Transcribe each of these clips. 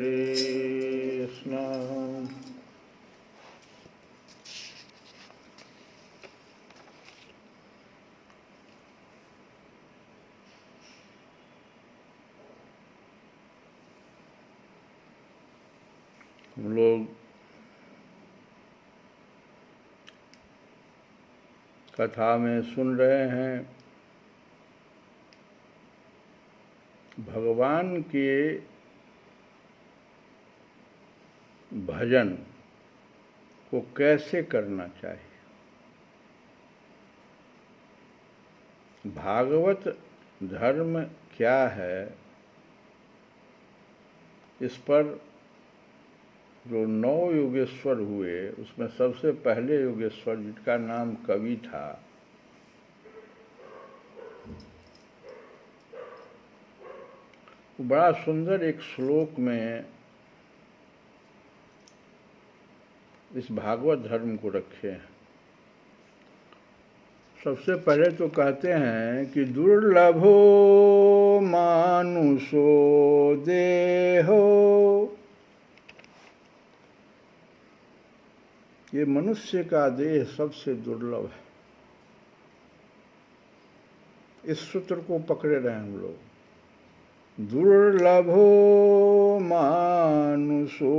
कृष्ण। हम लोग कथा में सुन रहे हैं भगवान के भजन को कैसे करना चाहिए। भागवत धर्म क्या है, इस पर जो 9 योगेश्वर हुए उसमें सबसे पहले योगेश्वर जिनका नाम कवि था, बड़ा सुंदर एक श्लोक में इस भागवत धर्म को रखे हैं। सबसे पहले तो कहते हैं कि दुर्लभो मानुषो देहो, ये मनुष्य का देह सबसे दुर्लभ है। इस सूत्र को पकड़े रहे हम लोग। दुर्लभो मानुषो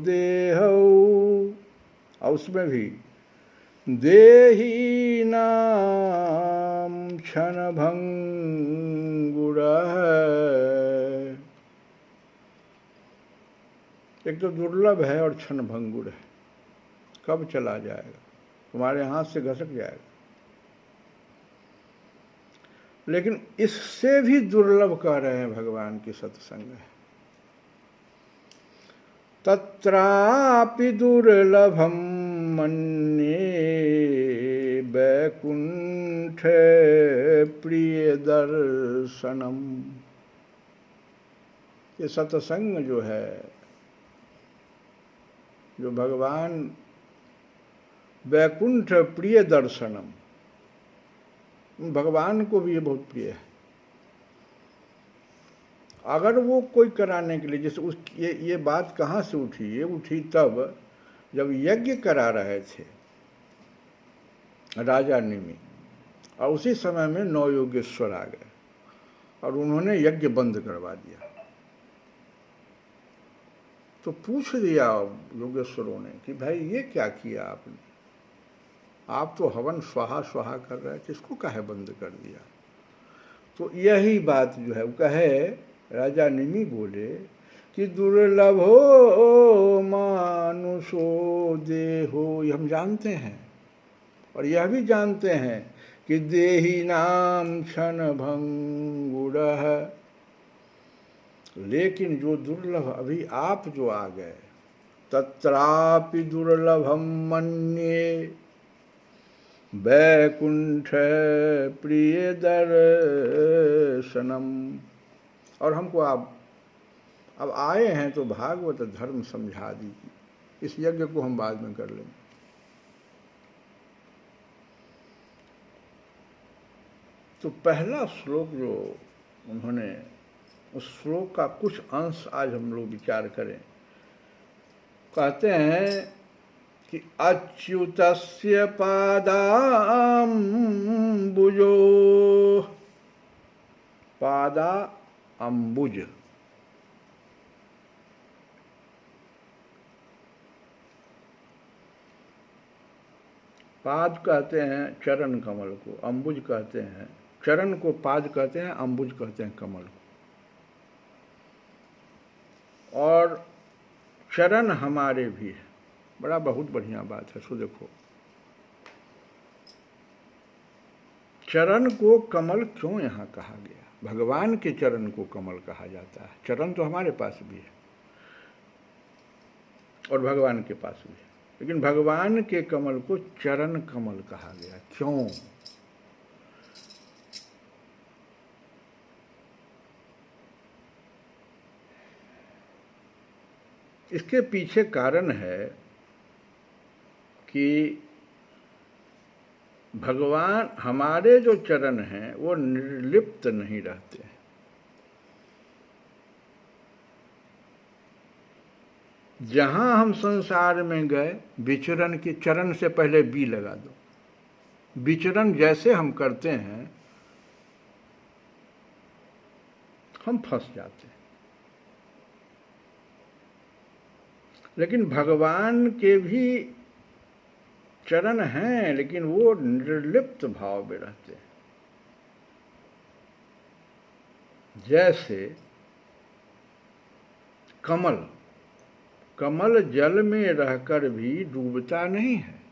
देहो, और उसमें भी देही नाम क्षणभंगुरः, एक तो दुर्लभ है और क्षणभंगुर है। कब चला जाएगा, तुम्हारे हाथ से घसक जाएगा। लेकिन इससे भी दुर्लभ कह रहे हैं भगवान की सत्संग है। तत्रापि दुर्लभम मन्ये वैकुंठ प्रिय दर्शनम। ये सत्संग जो है, जो भगवान वैकुंठ प्रिय दर्शनम, भगवान को भी ये बहुत प्रिय है। अगर वो कोई कराने के लिए, जैसे उस ये बात कहाँ से उठी? ये उठी तब जब यज्ञ करा रहे थे राजा निमि, और उसी समय में 9 योगेश्वर आ गए और उन्होंने यज्ञ बंद करवा दिया। तो पूछ दिया योगेश्वरों ने कि भाई ये क्या किया आपने? आप तो हवन स्वाहा स्वाहा कर रहे थे, इसको काहे बंद कर दिया? तो यही बात जो है वो कहे, राजा निमि बोले कि दुर्लभो मानुषो देहो, ये हम जानते हैं, और यह भी जानते हैं कि देही नाम क्षणभंगुरः, लेकिन जो दुर्लभ, अभी आप जो आ गए, तत्रापि दुर्लभम मन्ये वैकुंठ प्रिय दर्शनम। और हमको आप अब आए हैं तो भागवत धर्म समझा दीजिए, इस यज्ञ को हम बाद में कर लेंगे। तो पहला श्लोक जो उन्होंने, उस श्लोक का कुछ अंश आज हम लोग विचार करें। कहते हैं कि अच्युतस्य पादाम्बुजो, पादा अम्बुज, पाद कहते हैं चरण कमल को, अम्बुज कहते हैं चरण को, पाद कहते हैं, अम्बुज कहते हैं कमल को। और चरण हमारे भी है। बड़ा बहुत बढ़िया बात है। सो देखो, चरण को कमल क्यों यहाँ कहा गया? भगवान के चरण को कमल कहा जाता है। चरण तो हमारे पास भी है और भगवान के पास भी है, लेकिन भगवान के कमल को चरण कमल कहा गया। क्यों? इसके पीछे कारण है कि भगवान, हमारे जो चरण हैं वो निर्लिप्त नहीं रहते हैं। जहां हम संसार में गए, विचरण के चरण से पहले बी लगा दो। विचरण जैसे हम करते हैं हम फंस जाते हैं। लेकिन भगवान के भी चरण हैं, लेकिन वो निर्लिप्त भाव में रहते हैं। जैसे कमल, कमल जल में रहकर भी डूबता नहीं है।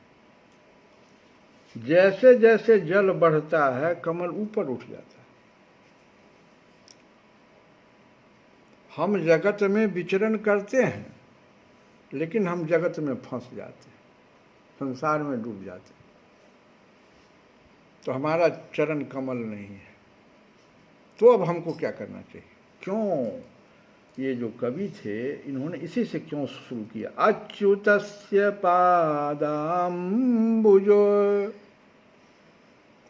जैसे जैसे जल बढ़ता है कमल ऊपर उठ जाता है। हम जगत में विचरण करते हैं, लेकिन हम जगत में फंस जाते हैं, संसार में डूब जाते हैं। तो हमारा चरण कमल नहीं है। तो अब हमको क्या करना चाहिए? क्यों ये जो कवि थे इन्होंने इसी से क्यों शुरू किया? अच्युतस्य पादाम्बुजो,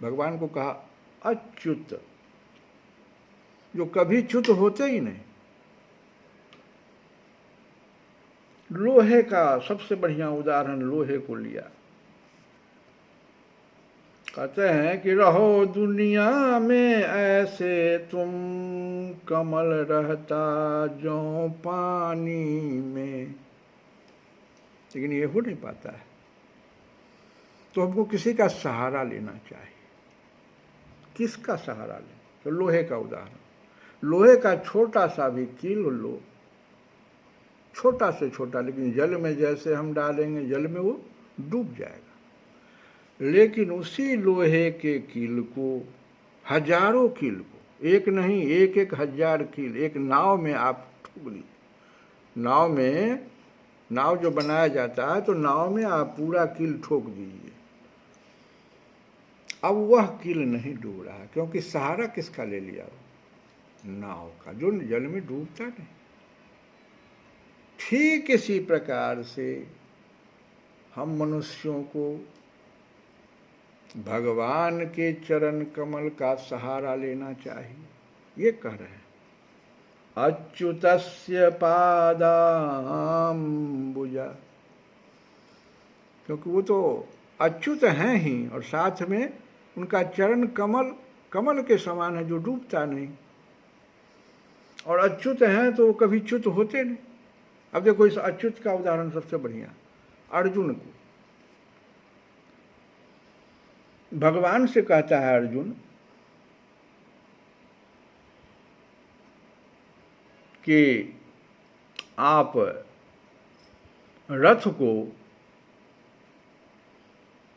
भगवान को कहा अच्युत, जो कभी च्युत होते ही नहीं। लोहे का सबसे बढ़िया उदाहरण लोहे को लिया। कहते हैं कि रहो दुनिया में ऐसे तुम, कमल रहता जो पानी में, लेकिन ये हो नहीं पाता है। तो हमको किसी का सहारा लेना चाहिए। किसका सहारा लें? तो लोहे का उदाहरण। लोहे का छोटा सा भी कील लो, छोटा से छोटा, लेकिन जल में जैसे हम डालेंगे जल में वो डूब जाएगा। लेकिन उसी लोहे के कील को, हजारों कील को, एक नहीं एक एक हजार कील एक नाव में आप ठोक दीजिए। नाव में, नाव जो बनाया जाता है तो नाव में आप पूरा कील ठोक दीजिए। अब वह कील नहीं डूब रहा, क्योंकि सहारा किसका ले लिया? नाव का, जो जल में डूबता नहीं। ठीक इसी प्रकार से हम मनुष्यों को भगवान के चरण कमल का सहारा लेना चाहिए। ये कह रहे हैं अच्युतस्य पादाम्बुजा, क्योंकि वो तो अच्युत हैं ही, और साथ में उनका चरण कमल कमल के समान है जो डूबता नहीं। और अच्युत हैं तो वो कभी च्युत होते नहीं। अब देखो इस अच्युत का उदाहरण सबसे बढ़िया, अर्जुन को। भगवान से कहता है अर्जुन कि आप रथ को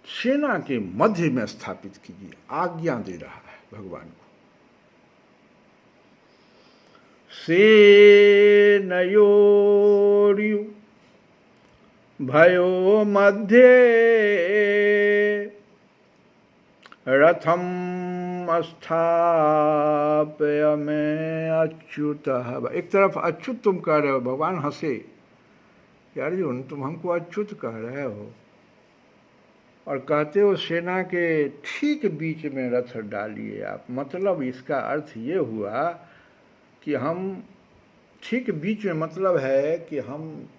सेना के मध्य में स्थापित कीजिए, आज्ञा दे रहा है भगवान को। सेनयोर्यु भयो मध्ये रथम स्थापय में अच्युत। एक तरफ अच्युत तुम कह रहे हो, भगवान हंसे कि अर्जुन तुम हमको अच्युत कह रहे हो, और कहते हो सेना के ठीक बीच में रथ डालिए आप। मतलब इसका अर्थ ये हुआ कि हम ठीक बीच में, मतलब है कि हम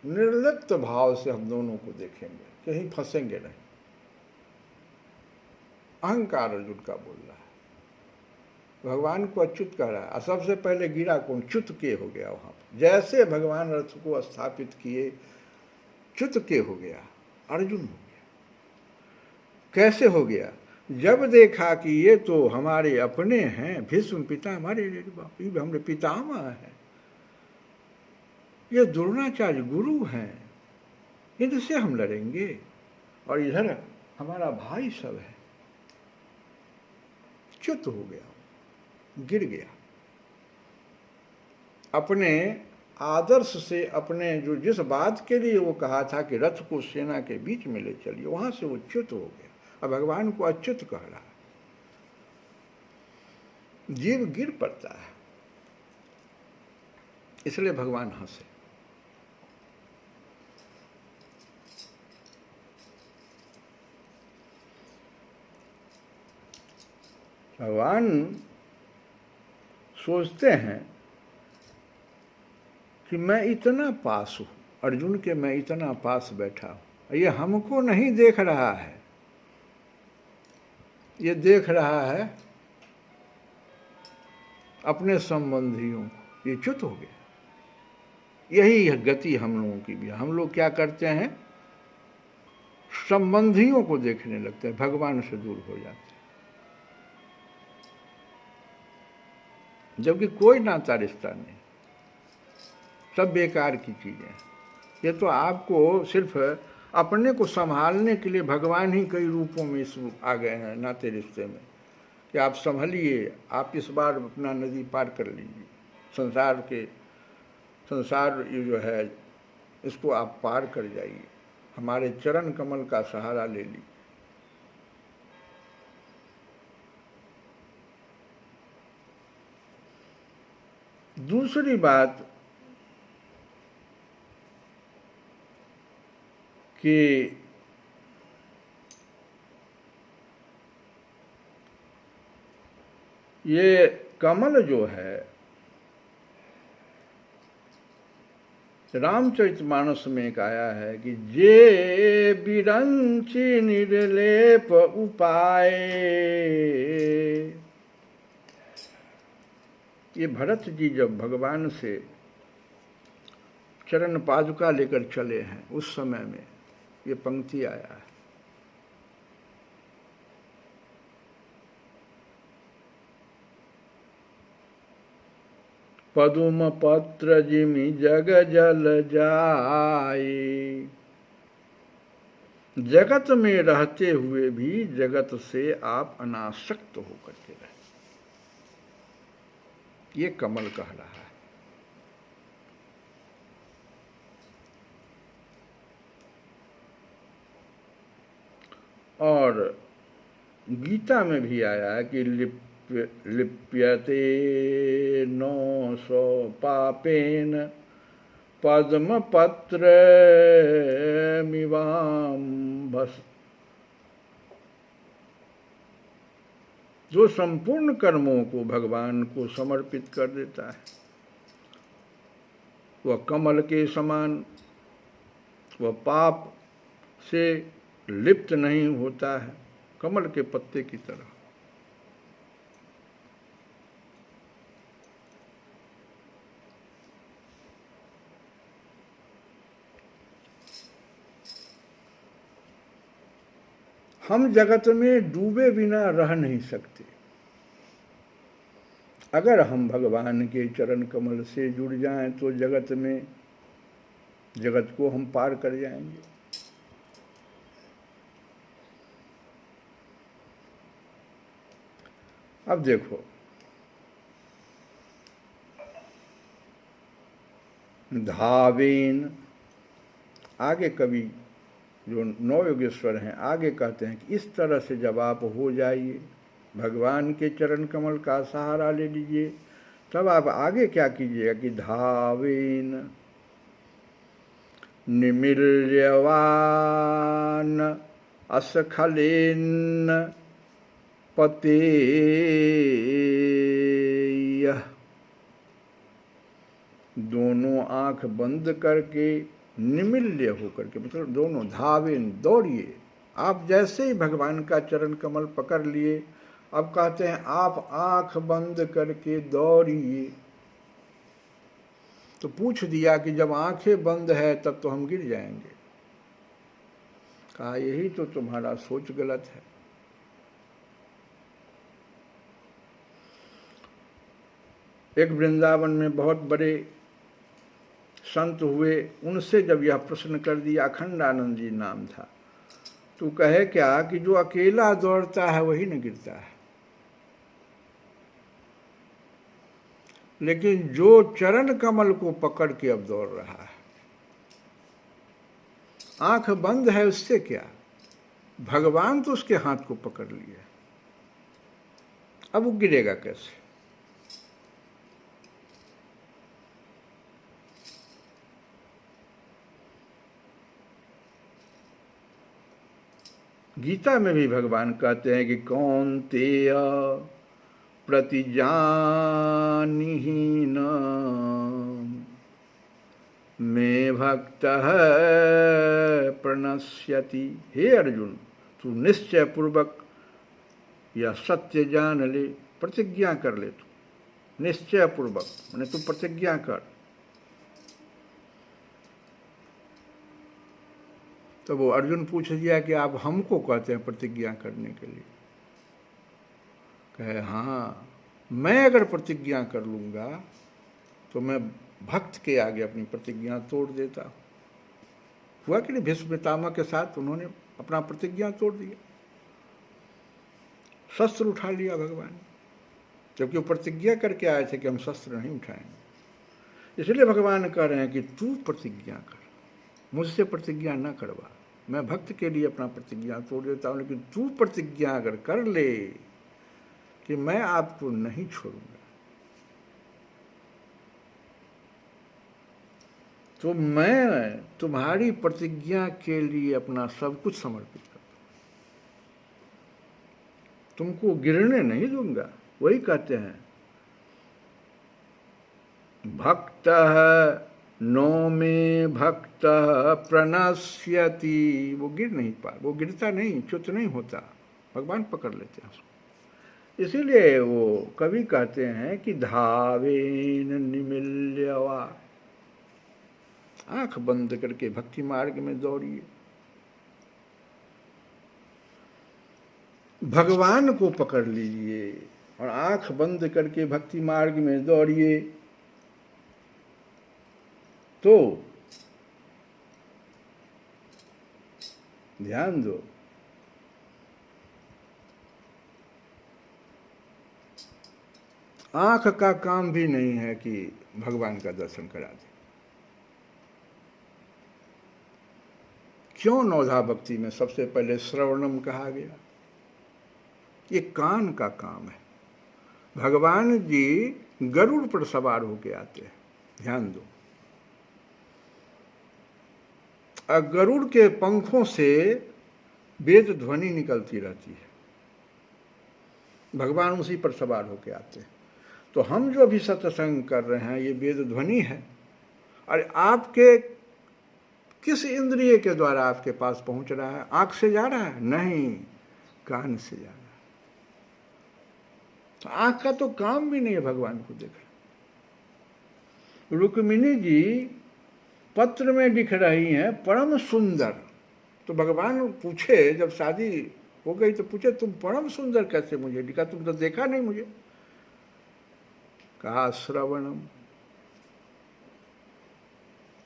निर्लिप्त भाव से हम दोनों को देखेंगे, कहीं फंसेंगे नहीं। अहंकार अर्जुन का बोल रहा है, भगवान को अच्युत कह रहा है। और सबसे पहले गिरा कौन? च्युत के हो गया वहां पर। जैसे भगवान रथ को स्थापित किए, च्युत के हो गया, अर्जुन हो गया। कैसे हो गया? जब देखा कि ये तो हमारे अपने हैं, भीष्म पिता हमारे, ये हमरे पितामह हैं, ये द्रोणाचार्य गुरु हैं, इनसे हम लड़ेंगे, और इधर हमारा भाई सब है। च्युत हो गया, गिर गया। अपने आदर्श से, अपने जो जिस बात के लिए वो कहा था कि रथ को सेना के बीच में ले चलिए, वहां से वो च्युत हो गया। अब भगवान को अच्युत कह रहा है। जीव गिर पड़ता है, इसलिए भगवान हंसे। भगवान सोचते हैं कि मैं इतना पास हूँ, अर्जुन के मैं इतना पास बैठा हूँ, ये हमको नहीं देख रहा है, ये देख रहा है अपने संबंधियों को, ये च्युत हो गया। यही है गति हम लोगों की भी। हम लोग क्या करते हैं, संबंधियों को देखने लगते हैं, भगवान से दूर हो जाते हैं, जबकि कोई नाता रिश्ता नहीं, सब बेकार की चीजें। ये तो आपको सिर्फ अपने को संभालने के लिए भगवान ही कई रूपों में इस आ गए हैं नाते रिश्ते में, कि आप संभलिए, आप इस बार अपना नदी पार कर लीजिए, संसार ये जो है इसको आप पार कर जाइए, हमारे चरण कमल का सहारा ले लीजिए। दूसरी बात कि ये कमल जो है रामचरितमानस में एक आया है कि जे बिरंची निर्लेप उपाय, ये भरत जी जब भगवान से चरण पादुका लेकर चले हैं उस समय में ये पंक्ति आया है। पदुम पत्र जिमि जग जल जाए, जगत में रहते हुए भी जगत से आप अनासक्त होकर के रहे, ये कमल कह रहा है। और गीता में भी आया है कि लिप्यते 900 पापेन पद्म पत्र मिवाम्भस, जो संपूर्ण कर्मों को भगवान को समर्पित कर देता है वह कमल के समान, वह पाप से लिप्त नहीं होता है, कमल के पत्ते की तरह। हम जगत में डूबे बिना रह नहीं सकते। अगर हम भगवान के चरण कमल से जुड़ जाएं तो जगत को हम पार कर जाएंगे। अब देखो, धावेन, आगे कवि जो नौ योगेश्वर हैं आगे कहते हैं कि इस तरह से जब आप हो जाइए, भगवान के चरण कमल का सहारा ले लीजिए, तब आप आगे क्या कीजिएगा कि धावेन निमिल्यवान अस्खलेन पते, दोनों आंख बंद करके निमिल्य होकर के, मतलब दोनों, धावेन दौड़िए। आप जैसे ही भगवान का चरण कमल पकड़ लिए, अब कहते हैं आप आंख बंद करके दौड़िए। तो पूछ दिया कि जब आंखें बंद है तब तो हम गिर जाएंगे। कहा यही तो तुम्हारा सोच गलत है। एक वृंदावन में बहुत बड़े संत हुए, उनसे जब यह प्रश्न कर दिया, अखंडानंद जी नाम था, तो कहे क्या कि जो अकेला दौड़ता है वही न गिरता है, लेकिन जो चरण कमल को पकड़ के अब दौड़ रहा है, आंख बंद है, उससे क्या, भगवान तो उसके हाथ को पकड़ लिया, अब वो गिरेगा कैसे। गीता में भी भगवान कहते हैं कि कौन्तेय प्रतिजानिहि न भक्तः प्रणश्यति। हे अर्जुन, तू निश्चय पूर्वक यह सत्य जान ले, प्रतिज्ञा कर ले। तू निश्चय पूर्वक माने तू प्रतिज्ञा कर। तो वो अर्जुन पूछ दिया कि आप हमको कहते हैं प्रतिज्ञा करने के लिए? कहे हाँ, मैं अगर प्रतिज्ञा कर लूंगा तो मैं भक्त के आगे अपनी प्रतिज्ञा तोड़ देता हूं। हुआ कि नहीं, भीष्म पितामह के साथ उन्होंने अपना प्रतिज्ञा तोड़ दिया, शस्त्र उठा लिया भगवान, जबकि वो प्रतिज्ञा करके आए थे कि हम शस्त्र नहीं उठाएंगे। इसलिए भगवान कह रहे हैं कि तू प्रतिज्ञा कर, मुझसे प्रतिज्ञा न करवा। मैं भक्त के लिए अपना प्रतिज्ञा तोड़ देता हूं, लेकिन तू प्रतिज्ञा अगर कर ले कि मैं आपको नहीं छोड़ूंगा, तो मैं तुम्हारी प्रतिज्ञा के लिए अपना सब कुछ समर्पित करता हूं, तुमको गिरने नहीं दूंगा। वही कहते हैं भक्तः नो में भक्तः प्रणश्यति। वो गिर नहीं वो गिरता नहीं, च्युत नहीं होता, भगवान पकड़ लेते हैं उसको। इसीलिए वो कवि कहते हैं कि धावेन निमिल्यवा, आंख बंद करके भक्ति मार्ग में दौड़िए, भगवान को पकड़ लीजिए और आंख बंद करके भक्ति मार्ग में दौड़िए। तो ध्यान दो, आंख का काम भी नहीं है कि भगवान का दर्शन करा दे। क्यों नौधा भक्ति में सबसे पहले श्रवणम कहा गया? ये कान का काम है। भगवान जी गरुड़ पर सवार होके आते हैं, ध्यान दो। गरुड़ के पंखों से वेद ध्वनि निकलती रहती है, भगवान उसी पर सवार होके आते हैं। तो हम जो भी सत्संग कर रहे हैं ये वेद ध्वनि है, और आपके किस इंद्रिय के द्वारा आपके पास पहुंच रहा है? आंख से जा रहा है? नहीं, कान से जा रहा है। तो आंख का तो काम भी नहीं है भगवान को देखना। रुक्मिणी जी पत्र में लिख रही हैं परम सुंदर, तो भगवान पूछे, जब शादी हो गई तो पूछे तुम परम सुंदर कैसे मुझे लिखा, तुम तो देखा नहीं मुझे। कहा श्रवणम,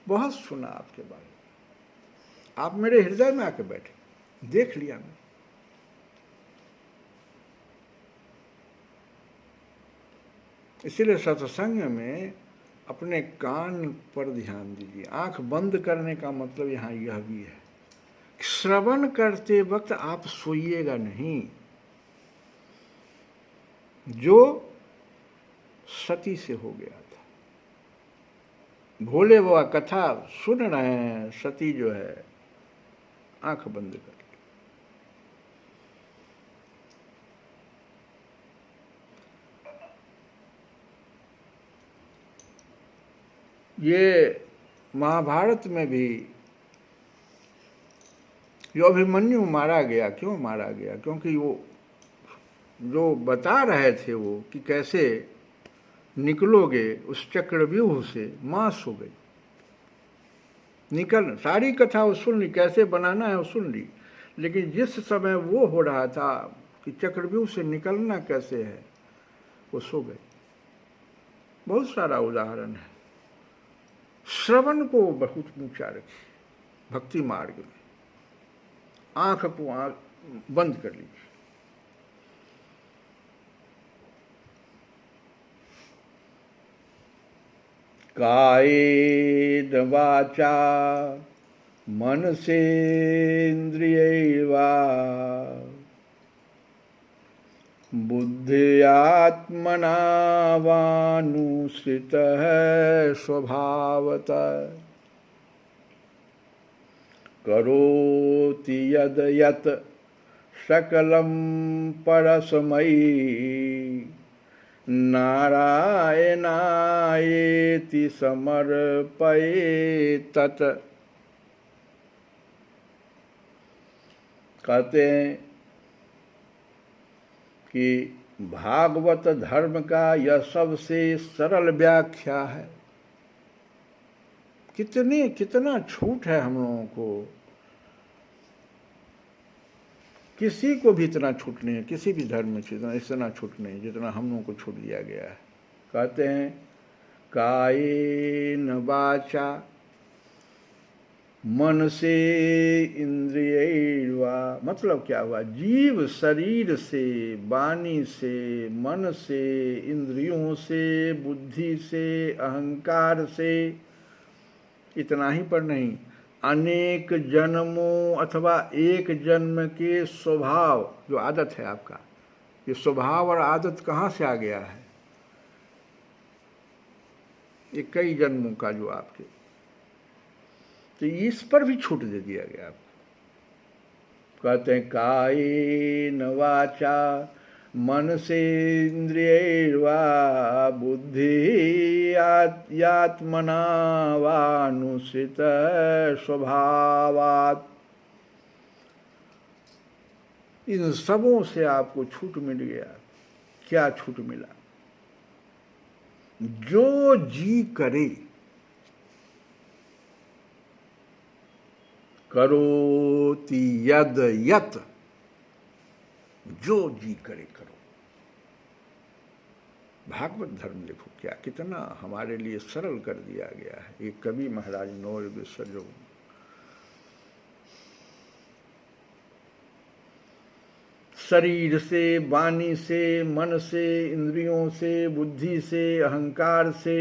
बहुत सुना आपके बारे में, आप मेरे हृदय में आके बैठे, देख लिया मैं। इसीलिए सत्संग में अपने कान पर ध्यान दीजिए। आंख बंद करने का मतलब यहां यह भी है, श्रवण करते वक्त आप सोइएगा नहीं। जो सती से हो गया था, भोले बाबा कथा सुन रहे हैं, सती जो है आंख बंद कर, ये महाभारत में भी जो अभिमन्यु मारा गया, क्यों मारा गया? क्योंकि वो जो बता रहे थे वो कि कैसे निकलोगे उस चक्रव्यूह से, मांस हो गई निकल, सारी कथा वो सुन ली, कैसे बनाना है वो सुन ली, लेकिन जिस समय वो हो रहा था कि चक्रव्यूह से निकलना कैसे है, वो सो गए। बहुत सारा उदाहरण है। श्रवण को बहुत ऊंचा रखिए भक्ति मार्ग में, आंख को बंद कर लीजिए। कायेन वाचा मनसेन्द्रियैर्वा बुद्ध्यात्मना वानुसृतः स्वभावतः करोति यद यत् सकलं परस्मै नारायणायेति समर्पयेतत्। कहते हैं कि भागवत धर्म का यह सबसे सरल व्याख्या है। कितना छूट है हम लोगों को, किसी को भी इतना छूट नहीं है, किसी भी धर्म में इतना छूट नहीं जितना हम लोगों को छूट दिया गया है। कहते हैं कायेन वाचा मन से इंद्रियैर्वा, मतलब क्या हुआ, जीव शरीर से, वाणी से, मन से, इंद्रियों से, बुद्धि से, अहंकार से, इतना ही पर नहीं, अनेक जन्मों अथवा एक जन्म के स्वभाव, जो आदत है आपका, ये स्वभाव और आदत कहाँ से आ गया है, ये कई जन्मों का जो आपके, तो इस पर भी छूट दे दिया गया आपको। कहते हैं कायेन वाचा मन से इंद्रियैर्वा बुद्धि आत्मना वानुसित स्वभावात्। इन सबों से आपको छूट मिल गया। क्या छूट मिला? जो जी करे, करोति यद यत, जो जी करे करो। भागवत धर्म देखो क्या कितना हमारे लिए सरल कर दिया गया है। एक कवि महाराज नवयोगेश्वर जो शरीर से, वाणी से, मन से, इंद्रियों से, बुद्धि से, अहंकार से,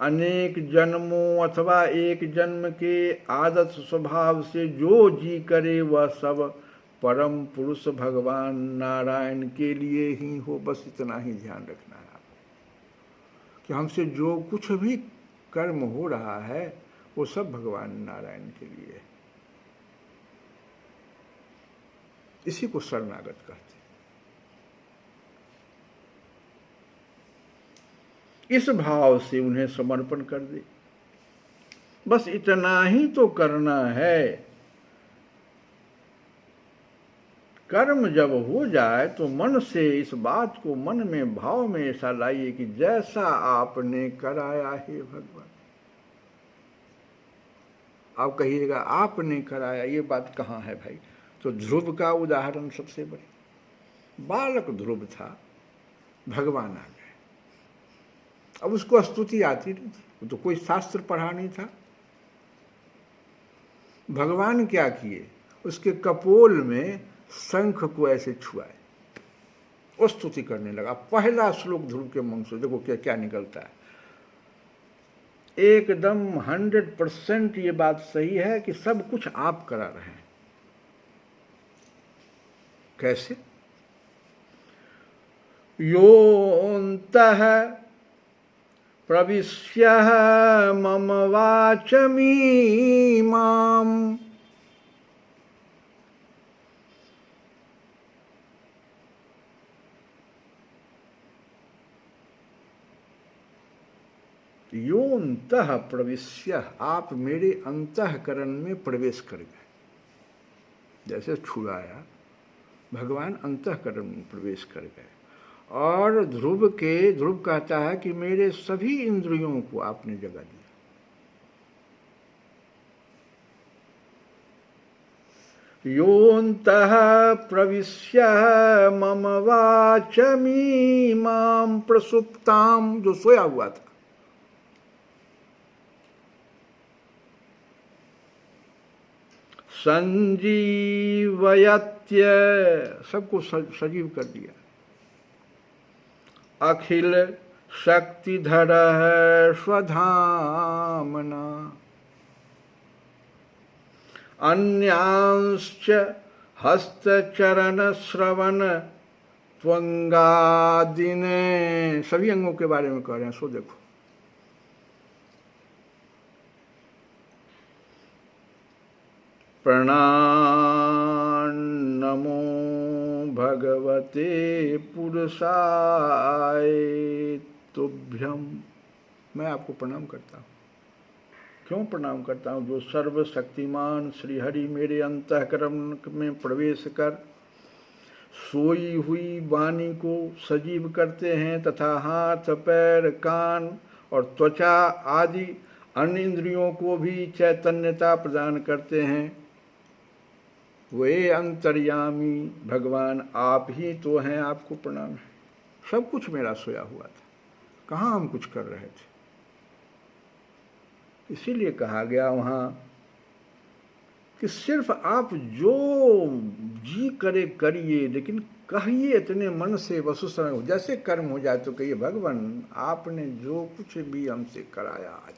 अनेक जन्मों अथवा एक जन्म के आदत स्वभाव से जो जी करे वह सब परम पुरुष भगवान नारायण के लिए ही हो। बस इतना ही ध्यान रखना है आपको कि हमसे जो कुछ भी कर्म हो रहा है वो सब भगवान नारायण के लिए है। इसी को शरणागत कहते हैं। इस भाव से उन्हें समर्पण कर दे। बस इतना ही तो करना है। कर्म जब हो जाए तो मन से इस बात को मन में, भाव में ऐसा लाइए कि जैसा आपने कराया है भगवान। आप कहिएगा आपने कराया, ये बात कहाँ है भाई? तो ध्रुव का उदाहरण सबसे बड़ी। बालक ध्रुव था, भगवान आ गए। अब उसको स्तुति आती नहीं थी, वो तो कोई शास्त्र पढ़ा नहीं था। भगवान क्या किए? उसके कपोल में शंख को ऐसे छुआए, वो स्तुति करने लगा। पहला श्लोक ध्रुव के मुंह से देखो क्या क्या निकलता है। एकदम 100% ये बात सही है कि सब कुछ आप करा रहे हैं। कैसे? योऽन्तः प्रविश्य मम वाचमीमाम् योऽन्तः प्रविश्य, आप मेरे अंतःकरण में प्रवेश कर गए। जैसे छुड़ाया, भगवान अंतःकरण में प्रवेश कर गए। और ध्रुव कहता है कि मेरे सभी इंद्रियों को आपने जगा दिया। योऽन्तः प्रविश्य मम वाचमीमां प्रसुप्तां, जो सोया हुआ था, संजीवयत्य, सबको सजीव कर दिया। अखिल शक्तिधरः स्वधामना अन्यांश्च हस्तचरण श्रवण त्वंगादिने, सभी अंगों के बारे में कह रहे हैं। सो देखो, प्रणाम नमो भगवते पुरुषाय तुभ्यम। मैं आपको प्रणाम करता हूँ। क्यों प्रणाम करता हूँ? जो सर्वशक्तिमान श्री हरि मेरे अंतःकरण में प्रवेश कर सोई हुई वाणी को सजीव करते हैं तथा हाथ पैर कान और त्वचा आदि अन्य इंद्रियों को भी चैतन्यता प्रदान करते हैं, वे अंतर्यामी भगवान आप ही तो हैं। आपको प्रणाम है। सब कुछ मेरा सोया हुआ था, कहाँ हम कुछ कर रहे थे। इसीलिए कहा गया वहाँ कि सिर्फ आप जो जी करे करिए, लेकिन कहिए इतने मन से वसु समय जैसे कर्म हो जाए तो कहिए भगवान आपने जो कुछ भी हमसे कराया आज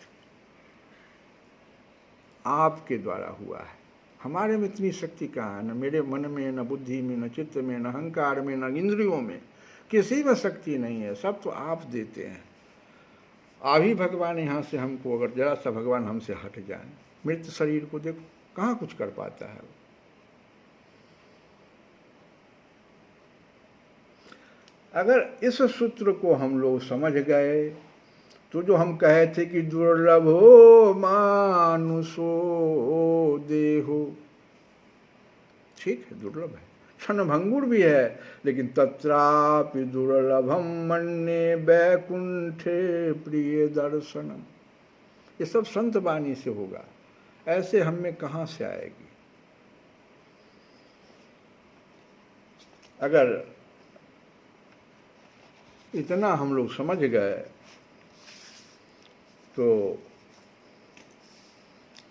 आपके द्वारा हुआ है। हमारे में इतनी शक्ति कहाँ है? न मेरे मन में, न बुद्धि में, न चित्त में, न अहंकार में, न इंद्रियों में, किसी में शक्ति नहीं है। सब तो आप देते हैं। अभी भगवान यहाँ से हमको अगर जरा सा भगवान हमसे हट जाए, मृत शरीर को देखो कहाँ कुछ कर पाता है। अगर इस सूत्र को हम लोग समझ गए तो जो हम कहे थे कि दुर्लभो मानुषो देहो, ठीक है दुर्लभ है, क्षणभंगुर भी है, लेकिन तत्रापि दुर्लभम मन्ये वैकुंठे प्रिय दर्शनम। ये सब संत वाणी से होगा, ऐसे हम में कहाँ से आएगी। अगर इतना हम लोग समझ गए तो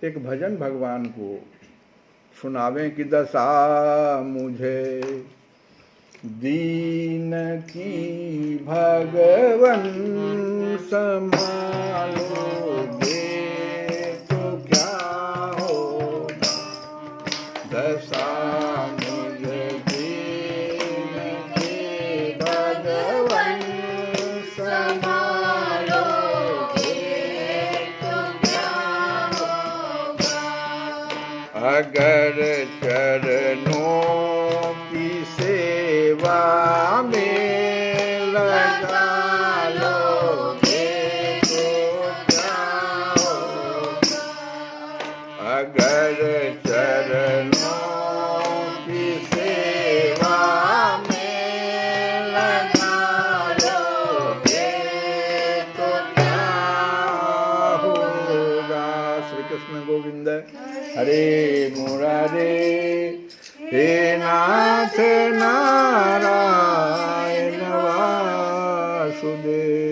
एक भजन भगवान को सुनावें कि दशा मुझे दीन की भगवन संभालोगे तो क्या होगा। दशा मुझे दीन की भगवन अगर चरणों की सेवा में लगा लोगे तो क्या होगा। अगर चरणों की सेवा में लगा लोगे तो क्या होगा। श्री कृष्ण गोविंद हरे मुरारे, हे नाथ नारायण वासुदेव।